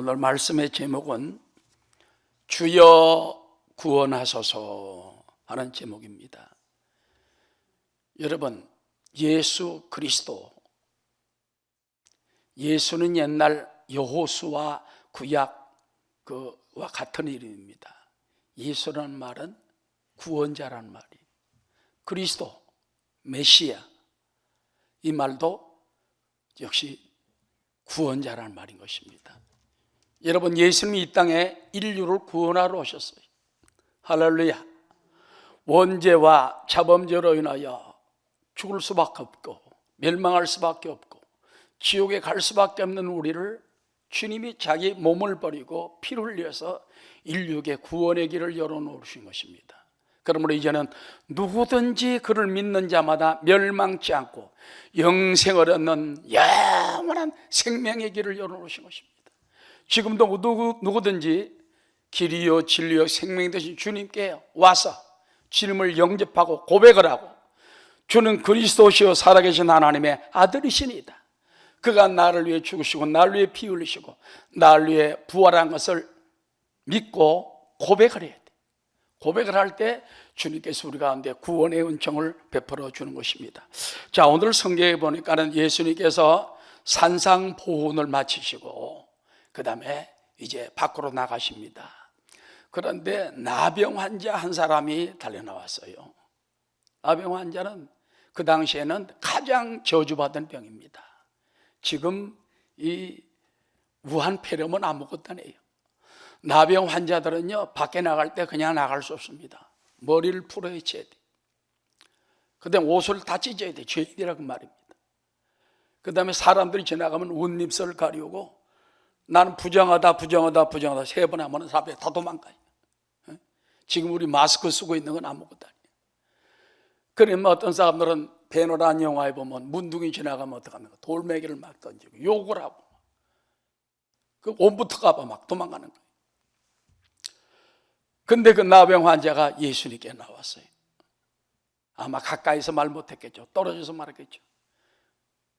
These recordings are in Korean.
오늘 말씀의 제목은 주여 구원하소서 하는 제목입니다. 여러분, 예수 그리스도, 예수는 옛날 여호수아 구약 그와 같은 이름입니다. 예수라는 말은 구원자라는 말이에요. 그리스도, 메시아, 이 말도 역시 구원자라는 말인 것입니다. 여러분, 예수님이 이 땅에 인류를 구원하러 오셨어요. 할렐루야. 원죄와 자범죄로 인하여 죽을 수밖에 없고 멸망할 수밖에 없고 지옥에 갈 수밖에 없는 우리를 주님이 자기 몸을 버리고 피를 흘려서 인류에게 구원의 길을 열어놓으신 것입니다. 그러므로 이제는 누구든지 그를 믿는 자마다 멸망치 않고 영생을 얻는 영원한 생명의 길을 열어놓으신 것입니다. 지금도 누구든지 길이요 진리요 생명이 되신 주님께 와서 주님을 영접하고 고백을 하고 주는 그리스도시요 살아계신 하나님의 아들이시니이다. 그가 나를 위해 죽으시고 나를 위해 피 흘리시고 나를 위해 부활한 것을 믿고 고백을 해야 돼. 고백을 할 때 주님께서 우리 가운데 구원의 은총을 베풀어 주는 것입니다. 자, 오늘 성경에 보니까는 예수님께서 산상보훈을 마치시고 그 다음에 이제 밖으로 나가십니다. 그런데 나병 환자 한 사람이 달려나왔어요. 나병 환자는 그 당시에는 가장 저주받은 병입니다. 지금 이 우한 폐렴은 아무것도 아니에요. 나병 환자들은요, 밖에 나갈 때 그냥 나갈 수 없습니다. 머리를 풀어헤쳐야 돼. 그 다음에 옷을 다 찢어야 돼. 죄인이라고 말입니다. 그 다음에 사람들이 지나가면 옷잎을 가리우고 나는 부정하다 3번 하면 사람들이 다 도망가요. 지금 우리 마스크 쓰고 있는 건 아무것도 아니에요. 그러면 어떤 사람들은 배너란 영화에 보면 문둥이 지나가면 어떡합니까? 돌멩이를 막 던지고 욕을 하고 그 옷부터 가봐 막 도망가는 거예요. 근데 그 나병 환자가 예수님께 나왔어요. 아마 가까이서 말 못했겠죠. 떨어져서 말했겠죠.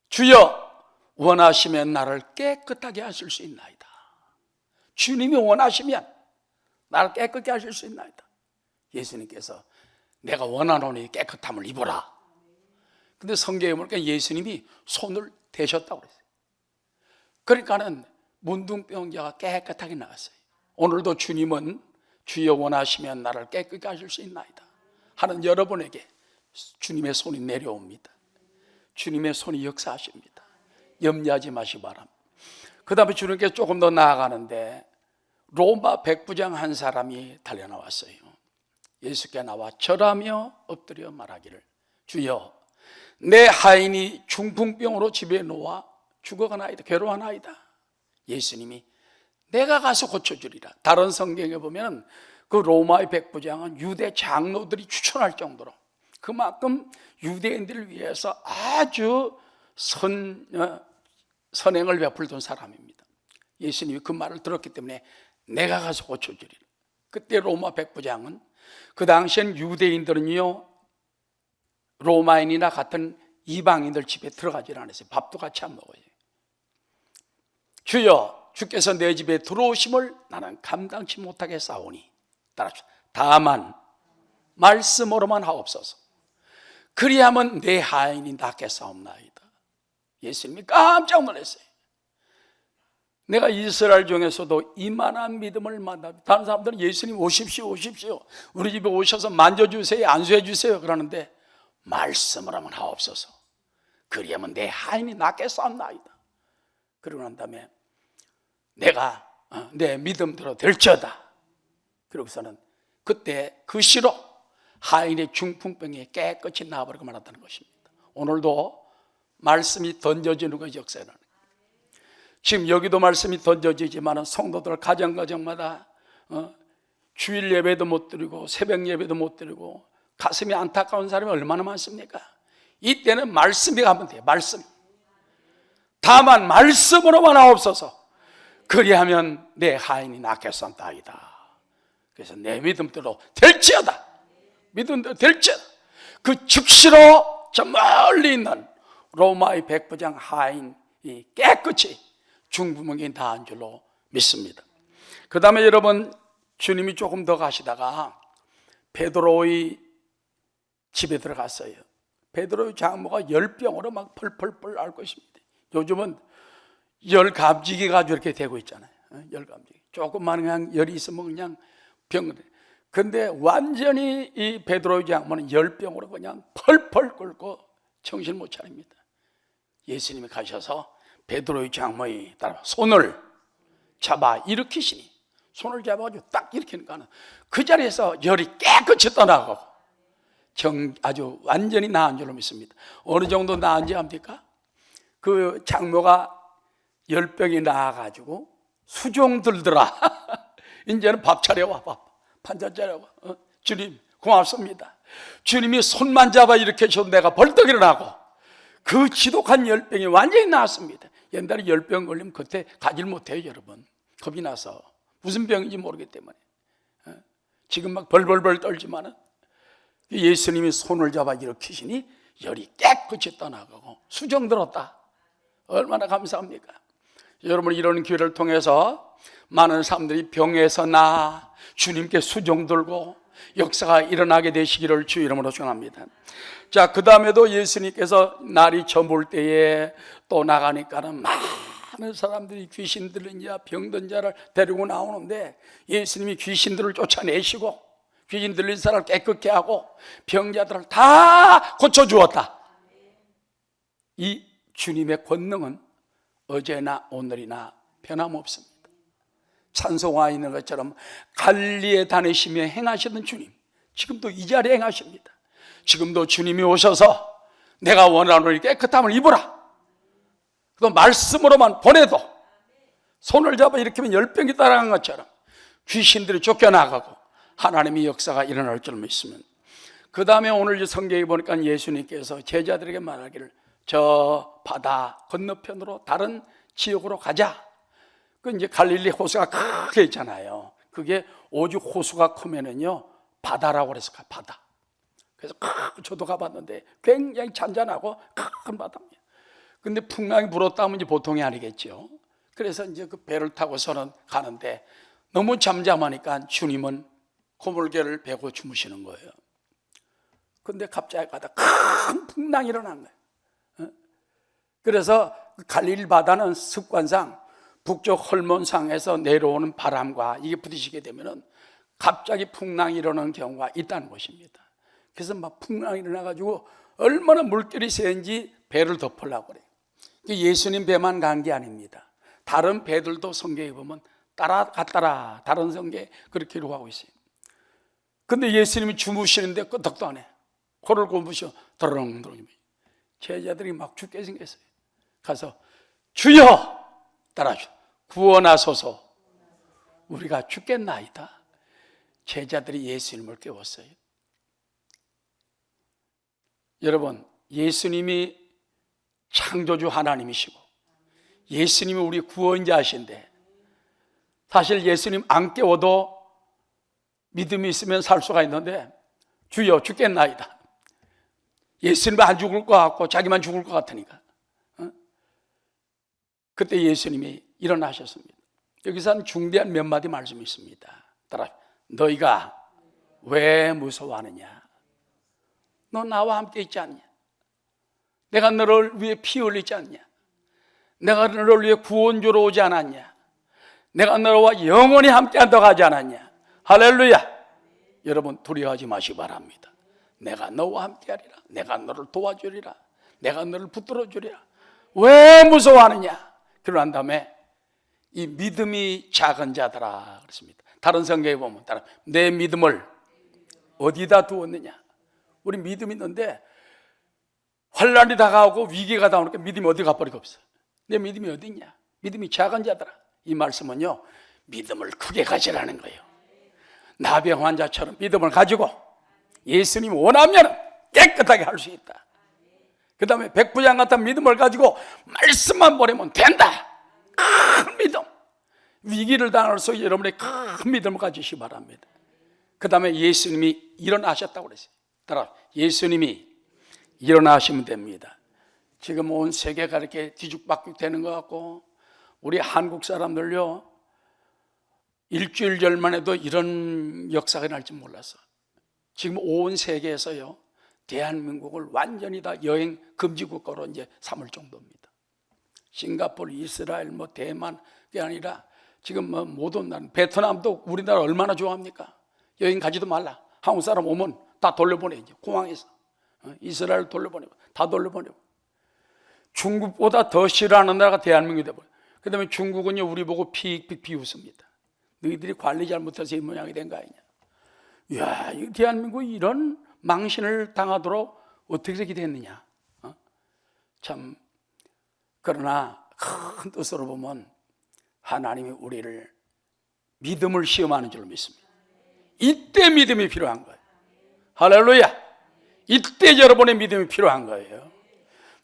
주여, 원하시면 나를 깨끗하게 하실 수 있나이다. 주님이 원하시면 나를 깨끗게 하실 수 있나이다. 예수님께서 내가 원하노니 깨끗함을 입어라. 근데 성경에 보니까 예수님이 손을 대셨다고 그랬어요. 그러니까는 문둥병자가 깨끗하게 나왔어요. 오늘도 주님은 주여 원하시면 나를 깨끗게 하실 수 있나이다 하는 여러분에게 주님의 손이 내려옵니다. 주님의 손이 역사하십니다. 염려하지 마시기 바랍니다. 그 다음에 주님께서 조금 더 나아가는데 로마 백부장 한 사람이 달려나왔어요. 예수께 나와 절하며 엎드려 말하기를 주여, 내 하인이 중풍병으로 집에 누워 죽어가나이다, 괴로워하나이다. 예수님이 내가 가서 고쳐주리라. 다른 성경에 보면 그 로마의 백부장은 유대 장로들이 추천할 정도로 그만큼 유대인들을 위해서 아주 선행을 베풀던 사람입니다. 예수님이 그 말을 들었기 때문에 내가 가서 고쳐주리라. 그때 로마 백부장은 그 당시엔 유대인들은요 로마인이나 같은 이방인들 집에 들어가질 않았어요. 밥도 같이 안 먹어요. 주여, 주께서 내 집에 들어오심을 나는 감당치 못하겠사오니 따라합시다. 다만 말씀으로만 하옵소서. 그리하면 내 하인이 낫겠사옵나이다. 예수님이 깜짝 놀랐어요. 내가 이스라엘 중에서도 이만한 믿음을 만납니다. 다른 사람들은 예수님 오십시오 우리 집에 오셔서 만져주세요, 안수해주세요 그러는데 말씀으로만 하옵소서. 그리하면 내 하인이 낫겠사옵나이다. 그러고 난 다음에 내가 내 믿음대로 될지어다. 그러고서는 그때 그 시로 하인의 중풍병이 깨끗이 나아버리고 말았다는 것입니다. 오늘도 말씀이 던져지는 것이 역사라는 거예요. 지금 여기도 말씀이 던져지지만 성도들 가정마다 주일 예배도 못 드리고 새벽 예배도 못 드리고 가슴이 안타까운 사람이 얼마나 많습니까? 이때는 말씀이 가면 돼요. 말씀. 다만 말씀으로만 하옵소서. 그리하면 내 하인이 낫겠사옵나이다. 그래서 내 믿음대로 될지어다. 믿음대로 될지어다. 그 즉시로 저 멀리 있는 로마의 백부장 하인이 깨끗이 중풍병이 나은 줄로 믿습니다. 그 다음에 여러분, 주님이 조금 더 가시다가 베드로의 집에 들어갔어요. 베드로의 장모가 열병으로 막 펄펄펄 앓고 있습니다. 요즘은 열감지기가 이렇게 되고 있잖아요. 열감지기. 조금만 그냥 열이 있으면 그냥 병. 근데 완전히 이 베드로의 장모는 열병으로 그냥 펄펄 끓고 정신 못 차립니다. 예수님이 가셔서 베드로의 장모의 따라 손을 잡아 일으키시니, 손을 잡아가지고 딱 일으키니까 그 자리에서 열이 깨끗이 떠나가고 아주 완전히 나은 줄로 믿습니다. 어느 정도 나은지 압니까? 그 장모가 열병이 나아가지고 수종 들더라. 이제는 밥 차려와, 반찬 차려와. 주님 고맙습니다. 주님이 손만 잡아 일으켜서 내가 벌떡 일어나고 그 지독한 열병이 완전히 나았습니다. 옛날에 열병 걸리면 그때 가질 못해요, 여러분. 겁이 나서. 무슨 병인지 모르기 때문에. 지금 막 벌벌벌 떨지만은 예수님이 손을 잡아 일으키시니 열이 깨끗이 떠나가고 수정 들었다. 얼마나 감사합니까? 여러분, 이런 기회를 통해서 많은 사람들이 병에서 나아 주님께 수종 들고 역사가 일어나게 되시기를 주 이름으로 축원합니다. 자, 그 다음에도 예수님께서 날이 저물 때에 또 나가니까는 많은 사람들이 귀신 들린 자, 병든 자를 데리고 나오는데 예수님이 귀신들을 쫓아내시고 귀신 들린 사람을 깨끗게 하고 병자들을 다 고쳐주었다. 이 주님의 권능은 어제나 오늘이나 변함없습니다. 찬송화 있는 것처럼 갈리에 다니시며 행하시던 주님, 지금도 이 자리에 행하십니다. 지금도 주님이 오셔서 내가 원하노니 깨끗함을 입으라. 또 말씀으로만 보내도 손을 잡아 일으키면 열병이 따라간 것처럼 귀신들이 쫓겨나가고 하나님의 역사가 일어날 줄 믿으면, 그 다음에 오늘 성경에 보니까 예수님께서 제자들에게 말하기를 저 바다 건너편으로 다른 지역으로 가자. 그 이제 갈릴리 호수가 크게 있잖아요. 그게 오죽 호수가 크면은요 바다라고 그래서 바다. 그래서 저도 가봤는데 굉장히 잔잔하고 큰 바다입니다. 근데 풍랑이 불었다면 이제 보통이 아니겠죠. 그래서 이제 그 배를 타고서는 가는데 너무 잠잠하니까 주님은 고물개를 베고 주무시는 거예요. 근데 갑자기 가다 큰 풍랑이 일어난 거예요. 그래서 갈릴리 바다는 습관상 북쪽 헐몬상에서 내려오는 바람과 이게 부딪히게 되면은 갑자기 풍랑이 일어나는 경우가 있다는 것입니다. 그래서 막 풍랑이 일어나가지고 얼마나 물결이 세는지 배를 덮으려고 그래요. 예수님 배만 간 게 아닙니다. 다른 배들도 성경에 보면 따라갔더라. 다른 성경에 그렇게 기록하고 있어요. 근데 예수님이 주무시는데 끄덕도 안 해. 코를 꼽으셔 더렁더렁. 제자들이 막 죽게 생겼어요. 가서 주여! 따라하셔. 구원하소서. 우리가 죽겠나이다. 제자들이 예수님을 깨웠어요. 여러분, 예수님이 창조주 하나님이시고 예수님이 우리 구원자이신데 사실 예수님 안 깨워도 믿음이 있으면 살 수가 있는데 주여 죽겠나이다. 예수님 안 죽을 것 같고 자기만 죽을 것 같으니까. 그때 예수님이 일어나셨습니다. 여기서는 중대한 몇 마디 말씀이 있습니다. 따라 너희가 왜 무서워하느냐? 너 나와 함께 있지 않냐? 내가 너를 위해 피 흘리지 않냐? 내가 너를 위해 구원주로 오지 않았냐? 내가 너와 영원히 함께 한다고 하지 않았냐? 할렐루야! 여러분 두려워하지 마시기 바랍니다. 내가 너와 함께 하리라. 내가 너를 도와주리라. 내가 너를 붙들어 주리라. 왜 무서워하느냐? 그러한 다음에 이 믿음이 작은 자들아 그렇습니다. 다른 성경에 보면 내 믿음을 어디다 두었느냐? 우리 믿음이 있는데 환난이 다가오고 위기가 다오니까 믿음이 어디 가버리고 없어. 내 믿음이 어디 있냐? 믿음이 작은 자들아. 이 말씀은요 믿음을 크게 가지라는 거예요. 나병 환자처럼 믿음을 가지고 예수님이 원하면 깨끗하게 할 수 있다. 그 다음에 백부장 같은 믿음을 가지고 말씀만 보내면 된다. 큰 믿음. 위기를 당할수록 여러분의 큰 믿음을 가지시기 바랍니다. 그 다음에 예수님이 일어나셨다고 그랬어요. 따라 예수님이 일어나시면 됩니다. 지금 온 세계가 이렇게 뒤죽박죽 되는 것 같고 우리 한국 사람들요 일주일 전만 해도 이런 역사가 날 줄 몰랐어. 지금 온 세계에서요, 대한민국을 완전히 다 여행 금지 국가로 이제 삼을 정도입니다. 싱가포르, 이스라엘, 대만, 게 아니라 지금 모든 나라, 베트남도 우리나라 얼마나 좋아합니까? 여행 가지도 말라. 한국 사람 오면 다 돌려보내죠. 공항에서. 이스라엘 돌려보내고, 다 돌려보내고. 중국보다 더 싫어하는 나라가 대한민국이 돼버려요. 그 다음에 중국은요, 우리 보고 픽픽 비웃습니다. 너희들이 관리 잘못해서 이 모양이 된 거 아니냐. 이야, 대한민국이 이런 망신을 당하도록 어떻게 이렇게 됐느냐. 참, 그러나 큰 뜻으로 보면 하나님이 우리를 믿음을 시험하는 줄로 믿습니다. 이때 믿음이 필요한 거예요. 할렐루야. 이때 여러분의 믿음이 필요한 거예요.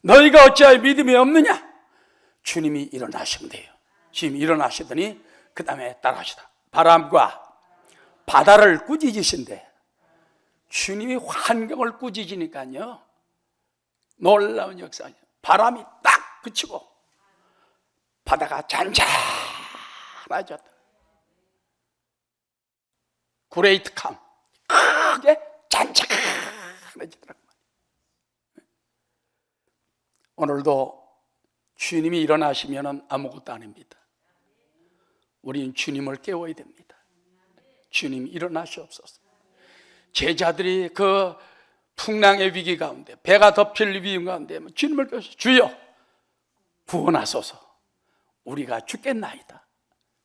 너희가 어찌하여 믿음이 없느냐? 주님이 일어나시면 돼요. 주님이 일어나시더니 그 다음에 따라하시다. 바람과 바다를 꾸짖으신데, 주님이 환경을 꾸짖으니까요, 놀라운 역사예요. 바람이 딱 그치고 바다가 잔잔해졌다. 그레이트 캄, 크게 잔잔해지더라고요. 오늘도 주님이 일어나시면 아무것도 아닙니다. 우리는 주님을 깨워야 됩니다. 주님이 일어나시옵소서. 제자들이 그 풍랑의 위기 가운데, 배가 덮일 위기 가운데 주님을 깨우셔. 주여 구원하소서. 우리가 죽겠나이다.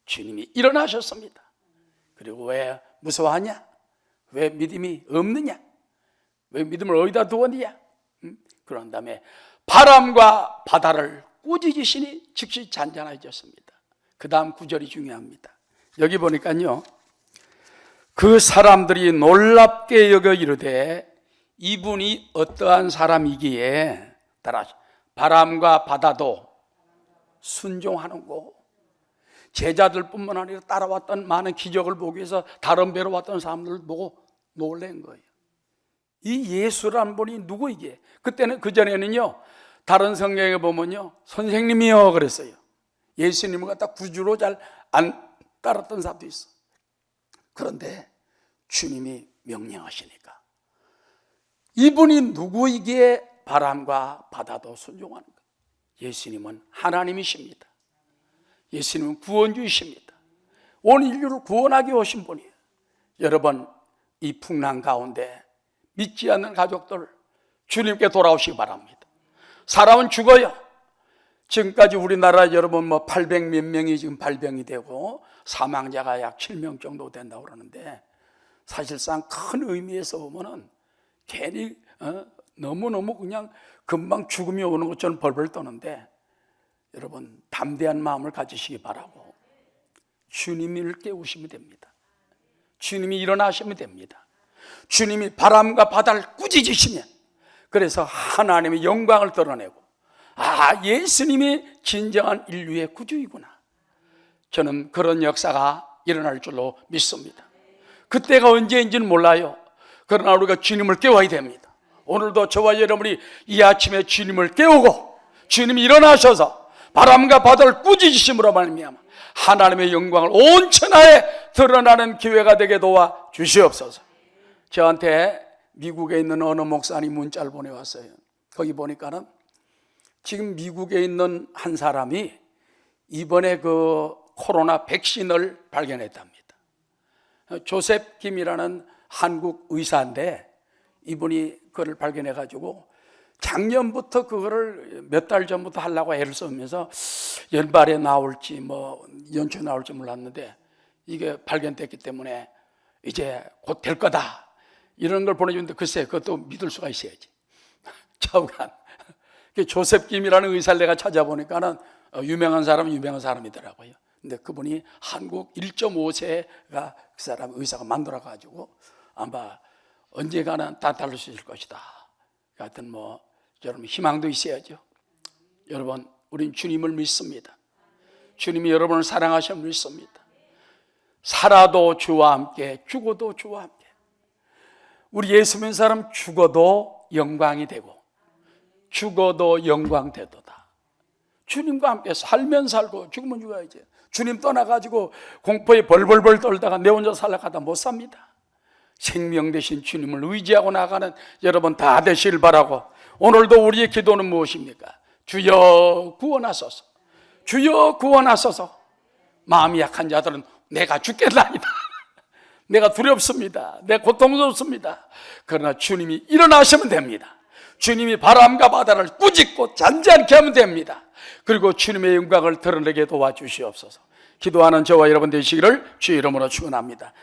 주님이 일어나셨습니다. 그리고 왜 무서워하냐? 왜 믿음이 없느냐? 왜 믿음을 어디다 두었느냐? 그런 다음에 바람과 바다를 꾸짖으시니 즉시 잔잔해졌습니다. 그 다음 구절이 중요합니다. 여기 보니까요, 그 사람들이 놀랍게 여겨 이르되 이분이 어떠한 사람이기에 따라 바람과 바다도 순종하는고. 제자들뿐만 아니라 따라왔던 많은 기적을 보기 위해서 다른 배로 왔던 사람들을 보고 놀란 거예요. 이 예수라는 분이 누구이기에? 그때는, 그전에는요, 다른 성경에 보면요, 선생님이요 그랬어요. 예수님을 갖다 구주로 잘 안 따랐던 사람도 있어. 그런데 주님이 명령하시니까 이분이 누구이기에 바람과 바다도 순종하는 거예요. 예수님은 하나님이십니다. 예수님은 구원주이십니다. 온 인류를 구원하기 오신 분이에요. 여러분, 이 풍랑 가운데 믿지 않는 가족들 주님께 돌아오시기 바랍니다. 사람은 죽어요. 지금까지 우리나라 여러분 800 몇 명이 지금 발병이 되고 사망자가 약 7명 정도 된다고 그러는데, 사실상 큰 의미에서 보면은 괜히 너무너무 그냥 금방 죽음이 오는 것처럼 벌벌 떠는데, 여러분 담대한 마음을 가지시기 바라고 주님을 깨우시면 됩니다. 주님이 일어나시면 됩니다. 주님이 바람과 바다를 꾸짖으시면, 그래서 하나님의 영광을 드러내고, 예수님이 진정한 인류의 구주이구나. 저는 그런 역사가 일어날 줄로 믿습니다. 그때가 언제인지는 몰라요. 그러나 우리가 주님을 깨워야 됩니다. 오늘도 저와 여러분이 이 아침에 주님을 깨우고 주님이 일어나셔서 바람과 바다를 꾸짖으심으로 말미암아 하나님의 영광을 온 천하에 드러나는 기회가 되게 도와 주시옵소서. 저한테 미국에 있는 어느 목사님 문자를 보내왔어요. 거기 보니까는 지금 미국에 있는 한 사람이 이번에 그 코로나 백신을 발견했답니다. 조셉 김이라는 한국 의사인데, 이분이 그걸 발견해가지고 작년부터 그거를 몇 달 전부터 하려고 애를 쓰면서 연말에 나올지 연초에 나올지 몰랐는데, 이게 발견됐기 때문에 이제 곧 될 거다 이런 걸 보내주는데, 글쎄 그것도 믿을 수가 있어야지. 좌우간 조셉 김이라는 의사를 내가 찾아보니까는 유명한 사람이더라고요. 근데 그분이 한국 1.5세가 그 사람 의사가 만들어가지고 아마 언젠가는 다 다룰 수 있을 것이다. 하여튼 여러분 희망도 있어야죠. 여러분, 우린 주님을 믿습니다. 주님이 여러분을 사랑하시면 믿습니다. 살아도 주와 함께, 죽어도 주와 함께. 우리 예수 믿는 사람 죽어도 영광이 되고 죽어도 영광 되도다. 주님과 함께 살면 살고 죽으면 죽어야지. 주님 떠나가지고 공포에 벌벌벌 떨다가 내 혼자 살아가다 못 삽니다. 생명 되신 주님을 의지하고 나가는 여러분 다 되시길 바라고, 오늘도 우리의 기도는 무엇입니까? 주여 구원하소서. 주여 구원하소서. 마음이 약한 자들은 내가 죽겠나이다. 내가 두렵습니다. 내 고통스럽습니다. 그러나 주님이 일어나시면 됩니다. 주님이 바람과 바다를 꾸짖고 잔잔케 하면 됩니다. 그리고 주님의 영광을 드러내게 도와주시옵소서. 기도하는 저와 여러분 되시기를 주의 이름으로 축원합니다.